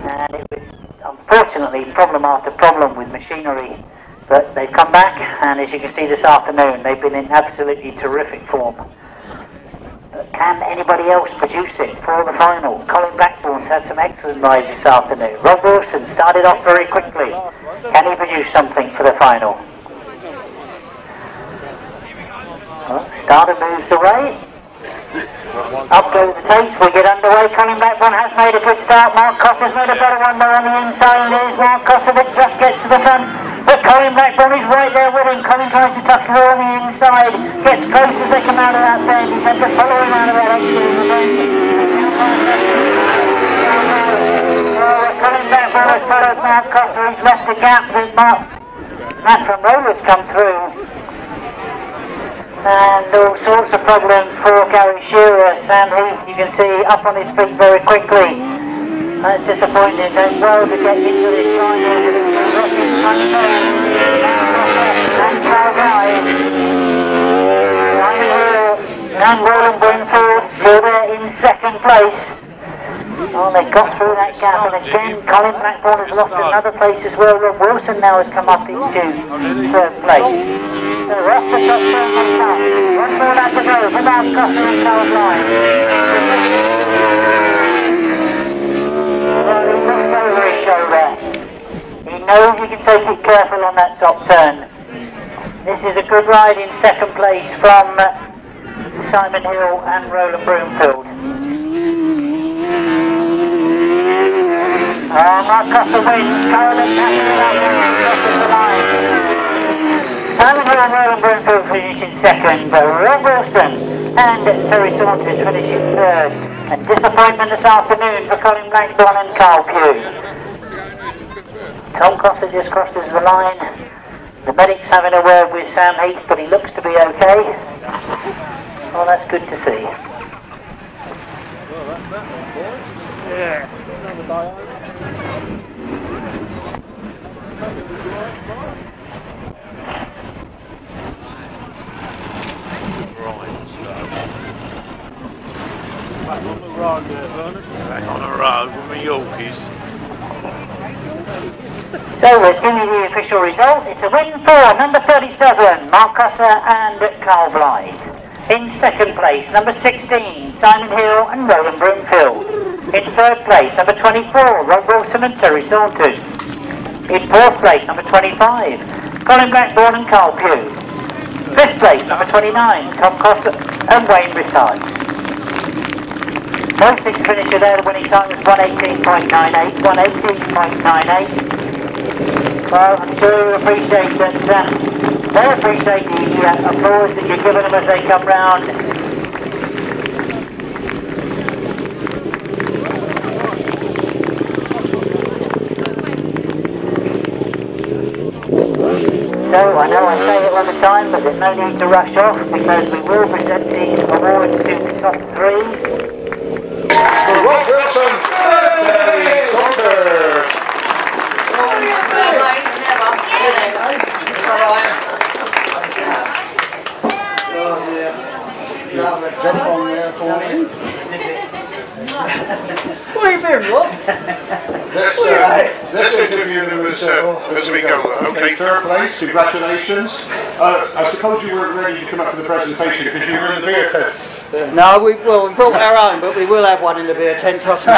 and it was unfortunately problem after problem with machinery, but they've come back, and as you can see this afternoon, they've been in absolutely terrific form. But can anybody else produce it for the final? Colin Blackbourne's had some excellent rides this afternoon. Rob Wilson started off very quickly. Can he produce something for the final? Well, starter moves away. Up go the tapes, we get underway. Colin Blackbourne has made a good start. Mark Coss has made a better one there on the inside. There's Mark Coss that just gets to the front. But Colin Blackbourne is right there with him. Colin tries to tuck her on the inside. Gets close as they come out of that bend. He's had to follow him out of that exit of the bend. Colin Blackbourne has followed Mark Coss. He's left the gap that Matt from Rollers come through. And all sorts of problems for Gary Shearer. Sam Heath, you can see, up on his feet very quickly. That's disappointing. Doing well to get into this final. And Roland Winfield still there in second place. Oh, they got through that gap, and again Colin Blackbourne has lost another place as well. Rob Wilson now has come up into third place. So off the top turn they come. One more lap to go for Mark Coss and Carl Line. Well, he looks over his shoulder. He knows he can take it careful on that top turn. This is a good ride in second place from Simon Hill and Roland Broomfield. Mark Cossa wins. Carolyn crosses the line. Simon Hill and Roland Broomfield finish in second, but Rob Wilson and Terry Saunders finish in third. And disappointment this afternoon for Colin Blackbourne and Carl Pugh. Tom Cossa just crosses the line. The medic's having a word with Sam Heath, but he looks to be okay. Well, that's good to see. Yeah. Another Tayac. Back on the road there, Bernard. Back on the road with my Yorkies. So let's give you the official result. It's a win for number 37, Mark Cosser and Carl Blythe. In second place, number 16, Simon Hill and Roland Broomfield. In third place, number 24, Rob Wilson and Terry Saunders. In fourth place, number 25, Colin Blackburn and Carl Pugh. Fifth place, number 29, Tom Cosser and Wayne Besides. Most six finisher there, the winning time was 118.98, 118.98. Well, I'm sure you appreciate that, they appreciate the applause that you're giving them as they come round. So, I know I say it all the time, but there's no need to rush off because we will present the awards to the top three. Rob Wilson, Terry Saunders. Jump on there for me. What are you doing, Rob? This interview was as we go. Okay, third place, congratulations. I suppose you weren't ready to come up for the presentation because you were in the beer tent. No, we brought our own, but we will have one in the beer tent, trust me.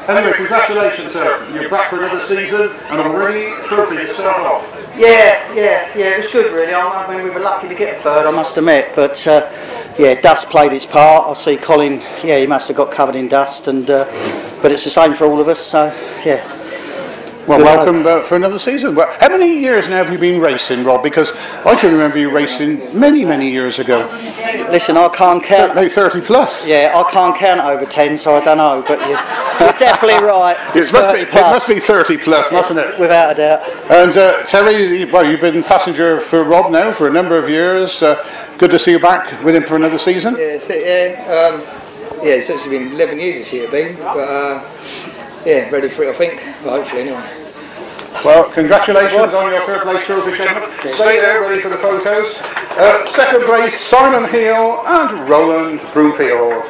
Anyway, congratulations, sir. You're back for another season and already trophy to start off. Yeah, it was good really. I mean, we were lucky to get a third, I must admit, but yeah, dust played its part. I see Colin, yeah, he must have got covered in dust, and but it's the same for all of us, so yeah. Well, welcome for another season. Well, how many years now have you been racing, Rob? Because I can remember you racing many years ago. Listen, I can't count. No, 30 plus. Yeah, I can't count over 10, so I don't know, but you're definitely right. It must be 30 plus, mustn't it? Without a doubt. And Terry, well, you've been passenger for Rob now for a number of years. Good to see you back with him for another season. Yeah, it's actually been 11 years this year, but yeah, ready for it, I think. Well, hopefully, anyway. Well, congratulations on your third place trophy, gentlemen. Stay there, ready for the photos. Second place, Simon Hill and Roland Broomfield.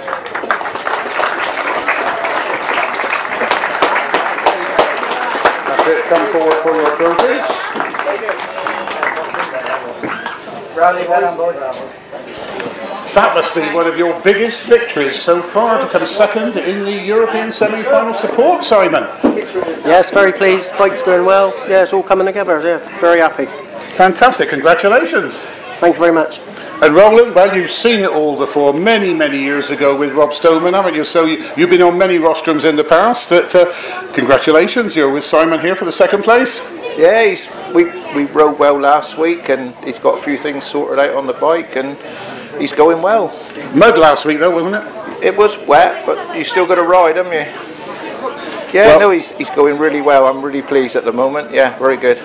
That's it, come forward for your trophies. That must be one of your biggest victories so far, to come second in the European semi-final support, Simon. Yes, very pleased. Bike's going well. Yeah, it's all coming together. Yeah, very happy. Fantastic, congratulations. Thank you very much. And Roland, well, you've seen it all before, many years ago with Rob Stoneman, haven't you? So you've been on many rostrums in the past. Congratulations, you're with Simon here for the second place. Yeah, we rode well last week, and he's got a few things sorted out on the bike, and he's going well. Mud last week though, wasn't it? It was wet, but you still got to ride, haven't you? Yeah, well, no, he's going really well. I'm really pleased at the moment. Yeah, very good.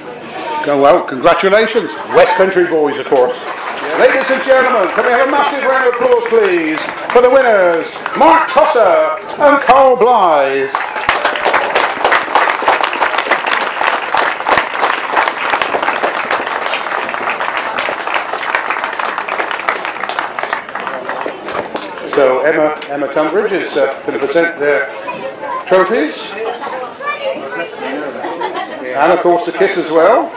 Go well, congratulations. West Country boys, of course. Yeah. Ladies and gentlemen, can we have a massive round of applause, please, for the winners, Mark Cosser and Carl Blythe. So Emma Tunbridge is going to present their trophies, and of course the kiss as well.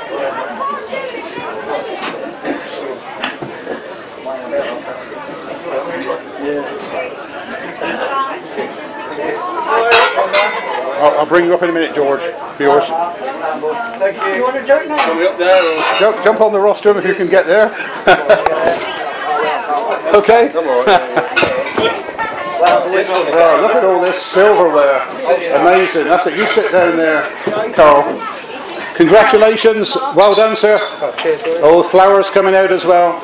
I'll bring you up in a minute, George, for yours. Thank you. You want to jump now? Can we up there? Or? Jump on the rostrum if you can get there. Okay. Come on. Oh, look at all this silverware. Amazing. That's it. You sit down there, Carl. Congratulations. Well done, sir. All the flowers coming out as well.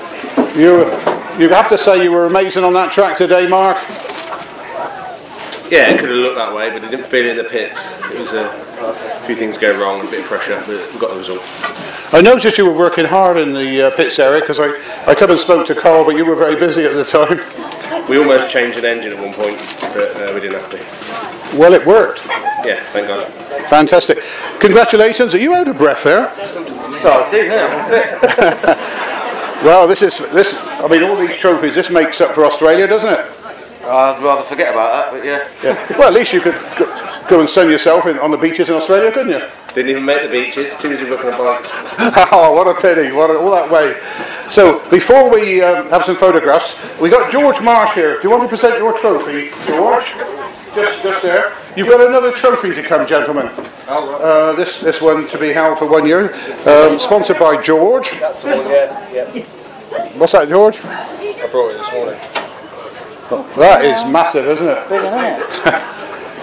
You have to say you were amazing on that track today, Mark. Yeah, it could have looked that way, but it didn't feel it in the pits. It was a few things go wrong, a bit of pressure, but we got the result. I noticed you were working hard in the pits area, because I come and spoke to Carl, but you were very busy at the time. We almost changed an engine at one point, but we didn't have to. Well, it worked. Yeah, thank God. Fantastic. Congratulations. Are you out of breath there? Well, this. I mean, all these trophies. This makes up for Australia, doesn't it? I'd rather forget about that, but yeah. Well, at least you could go and sun yourself on the beaches in Australia, couldn't you? Didn't even make the beaches. Too busy working on bikes. Oh, what a pity! All that way. So, before we have some photographs, we got George Marsh here. Do you want to present your trophy, George? Just there. You've got another trophy to come, gentlemen. This one to be held for 1 year. Sponsored by George. That's the one, yeah. What's that, George? I brought it this morning. That is massive, isn't it?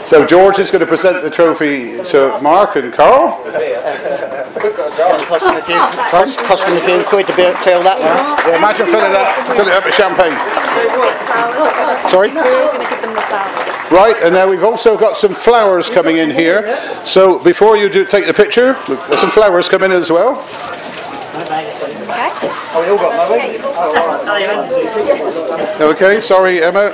So George is going to present the trophy to Mark and Carl. Costing a few quid to fill that one. Yeah, imagine filling it up with champagne. Sorry? Right, and now we've also got some flowers coming in here. So before you take the picture, there's some flowers coming in as well. Oh, we all got money. Okay, sorry, Emma.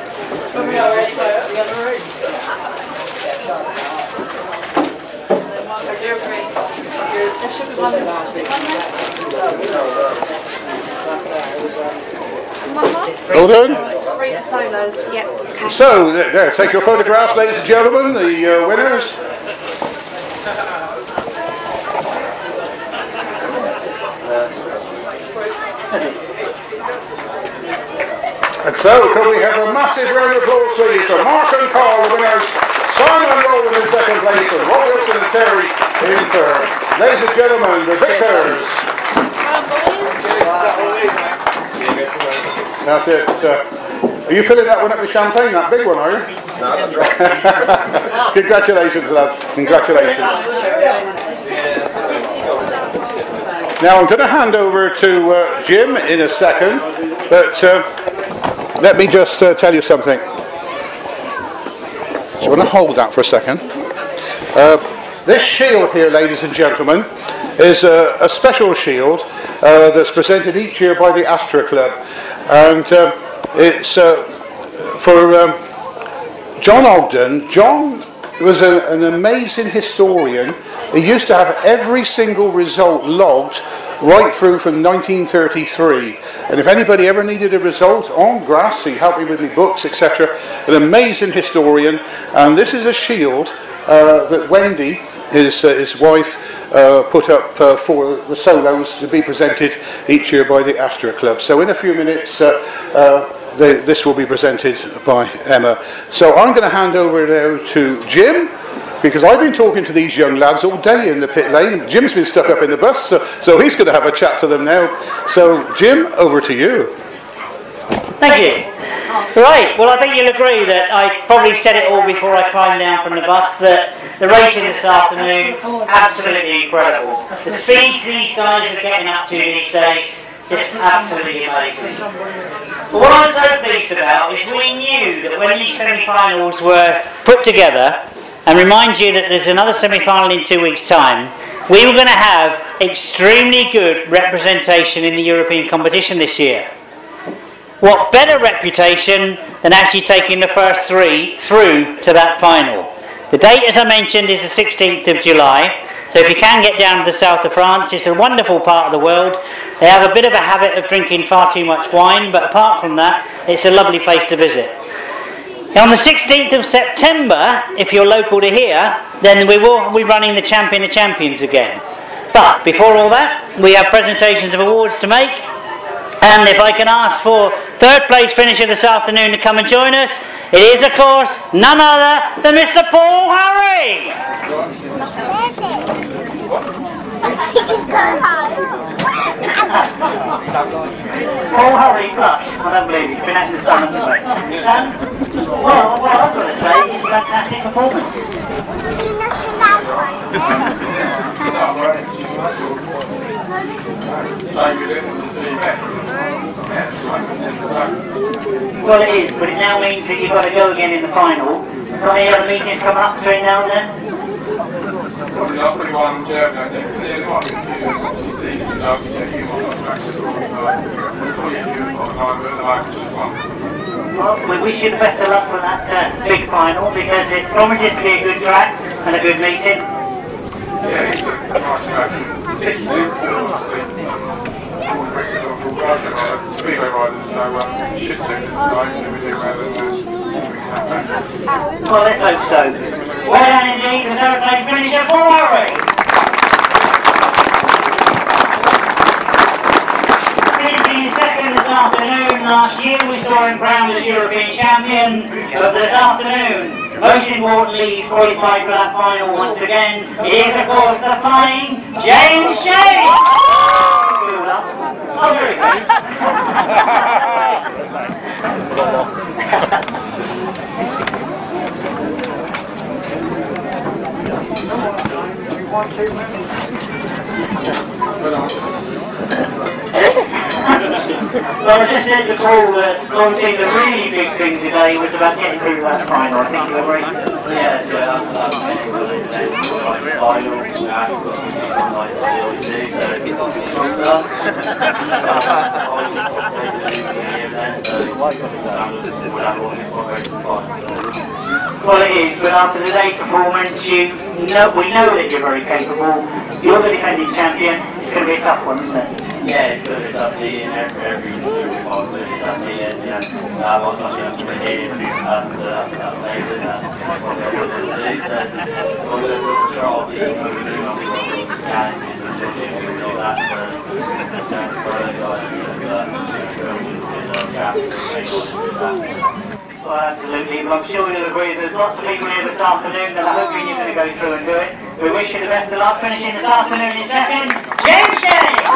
Hold on. So, there, take your photographs, ladies and gentlemen, the winners. And so, can we have a massive round of applause, please, for Mark and Carl, the winners, Simon and Roland in second place, and Rob Wilson and Terry in third. Ladies and gentlemen, the victors. That's it. Are you filling that one up with champagne, that big one, are you? No, that's right. Congratulations, lads. Congratulations. Now, I'm going to hand over to Jim in a second, but let me just tell you something. So I'm going to hold that for a second. This shield here, ladies and gentlemen, is a special shield that's presented each year by the Astra Club. And it's for John Ogden. John was an amazing historian. He used to have every single result logged right through from 1933. And if anybody ever needed a result on grass, he helped me with my books, etc. An amazing historian. And this is a shield that Wendy, his wife, put up for the solos to be presented each year by the Astra Club. So in a few minutes this will be presented by Emma. So I'm going to hand over now to Jim, because I've been talking to these young lads all day in the pit lane. Jim's been stuck up in the bus, so he's going to have a chat to them now. So Jim, over to you. Thank you. Right, well I think you'll agree that I probably said it all before I climbed down from the bus, that the racing this afternoon, absolutely incredible. The speeds these guys are getting up to these days, just absolutely amazing. But what I was so pleased about is we knew that when these semi-finals were put together, and remind you that there's another semi-final in 2 weeks' time, we were going to have extremely good representation in the European competition this year. What better reputation than actually taking the first three through to that final? The date, as I mentioned, is the 16th of July. So if you can get down to the south of France, it's a wonderful part of the world. They have a bit of a habit of drinking far too much wine, but apart from that, it's a lovely place to visit. On the 16th of September, if you're local to here, then we will be running the Champion of Champions again. But before all that, we have presentations of awards to make. And if I can ask for third place finisher this afternoon to come and join us, it is of course none other than Mr. Paul Harry. Paul Harry plus, I don't believe you've been out in the sun, haven't you? Well, what I've got to say is fantastic performance. Well, it is, but it now means that you've got to go again in the final. Got any other meetings coming up between now and then? Probably not pretty one in Germany, I think. There might be a few consistencies and you might not track the rules, so there's probably a few at the moment, but the moment just one. Well, we wish you the best of luck for that big final, because it promises to be a good track and a good meeting. Yeah, it's a nice track. It's new for speedway riders, so just do this time, and we do well, and well, let's hope so. Well done indeed, the third place finisher for Warwick. Finishing second this afternoon. Last year we saw him crowned as European champion, but this afternoon, most importantly, he's qualified for that final once again. It is, of course, the flying James Shane. Oh, very good. Well, I just said to Paul that obviously the really big thing today was about getting through that final. I think you agree? Yeah, well, it is, but after today's performance, we know that you're very capable. You're the defending champion. It's going to be a tough one, isn't it? Yeah, it's good. It's up there, and every part of it is up there, and I was lucky enough to win here, and that's amazing. That's what they're going to do. So, we're going to try to do challenges and do that. Well, absolutely. Well, I'm sure you'll agree there's lots of people here this afternoon that are hoping you're going to go through and do it. We wish you the best of luck finishing this afternoon in second. James Shane!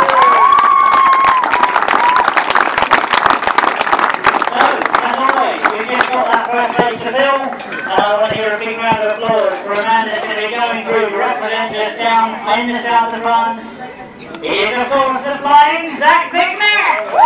So, as always, we've just got that first place to fill. I want to hear a big round of applause for a man that's going to be going through to represent us down in the south of France. He is, of course, the flying Zach Wajtknecht!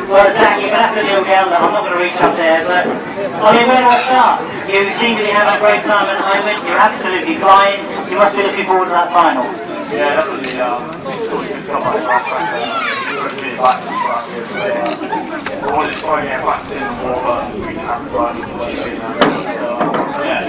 Well, Zach, you're going to have to kneel down there. I'm not going to reach up there, but I mean, where do I start? You seem to be having a great time at the moment. You're absolutely flying. You must be looking forward to that final. Yeah, definitely. It's always good to come back to that track. It's really back to the track here. I wanted to try and get back in more, but we didn't have to run. Yeah,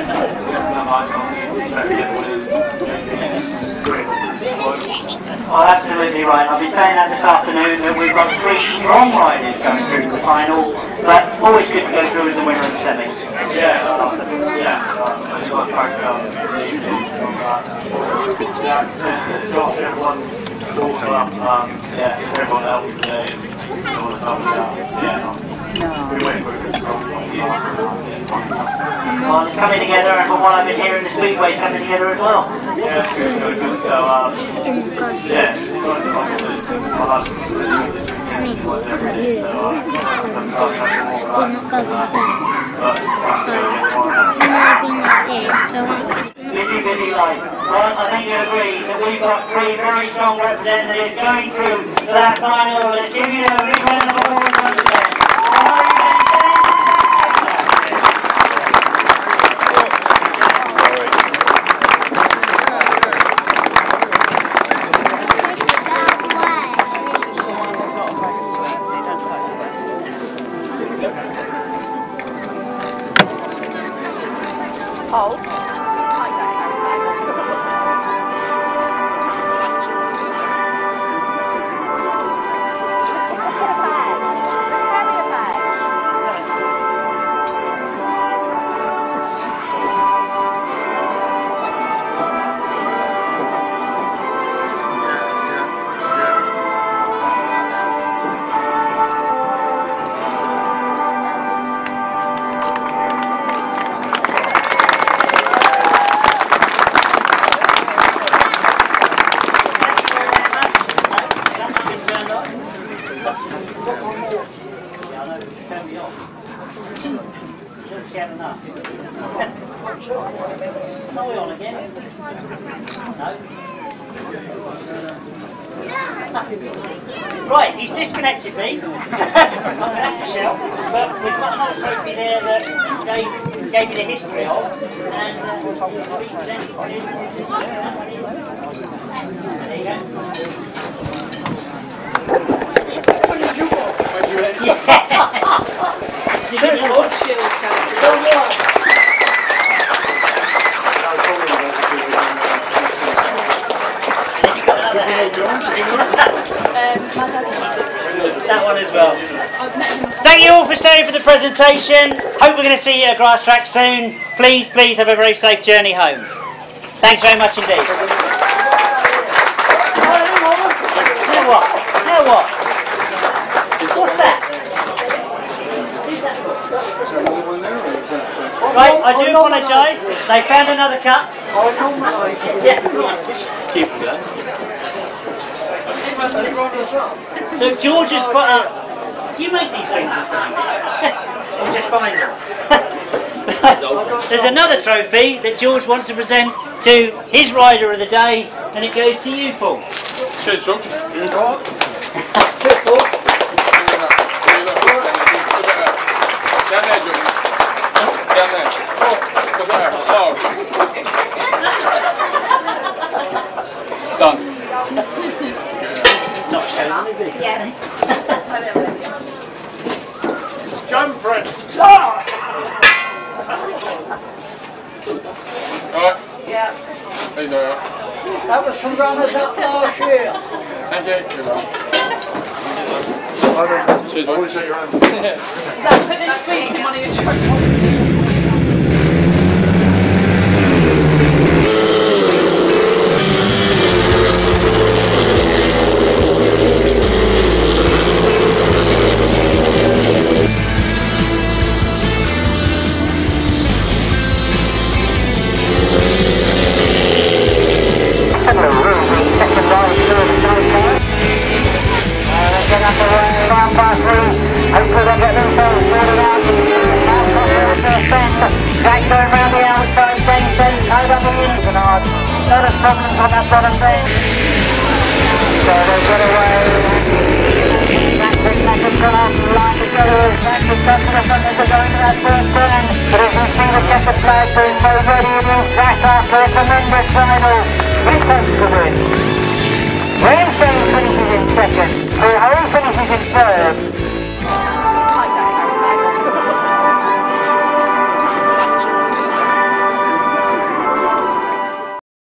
Oh, absolutely right. I'll be saying that this afternoon that we've got 3 strong riders going through the final, but always good to go through as the winner of the semi. Yeah, I just got to track down the evening from that. Josh, everyone, everyone else today, and all the stuff like that. We went for a good well, it's coming together, and from what I've been hearing, the Speedway is coming together as well. Yeah, it's good. So, yeah, busy life. Well, I think you agree that we've got 3 very strong representatives going through to that final. Let's give you a big round of applause once again. Right, he's disconnected me, so I'm going to have to shout, but we've got another trophy there that gave me the history of, and we'll be presenting to you. There you go. That one as well. Thank you all for staying for the presentation. Hope we're going to see you at Grasstrack soon. Please, please have a very safe journey home. Thanks very much indeed. Now what? Now what? What's that? Who's that for? Right, I do apologise. They found another cup. Yeah. Keep it going. So George has put up. Do you make these things or something? Or just find them? There's another trophy that George wants to present to his rider of the day, and it goes to you, Paul. Cheers, George. Cheers, Paul. Down there, George. Down there. Go there. Slow. Done. Not showing, is he? Yeah. Jump for it. Alright. Yeah. These are out. That was from runners up last year. Thank you. Cheers, Always at your hand. Zach, put those sweets in one of your trucks. Drag going round the outside, tied on the Dubernard. Lot of problems on that bottom thing. So they get away. Zach Wajtknecht has gone off the line together. Zach has got to the front as they're going to that first turn. But as you see the checkered flag being so ready, it is Zach after a tremendous final. He takes the win. William finishes in second. Paul finishes in third.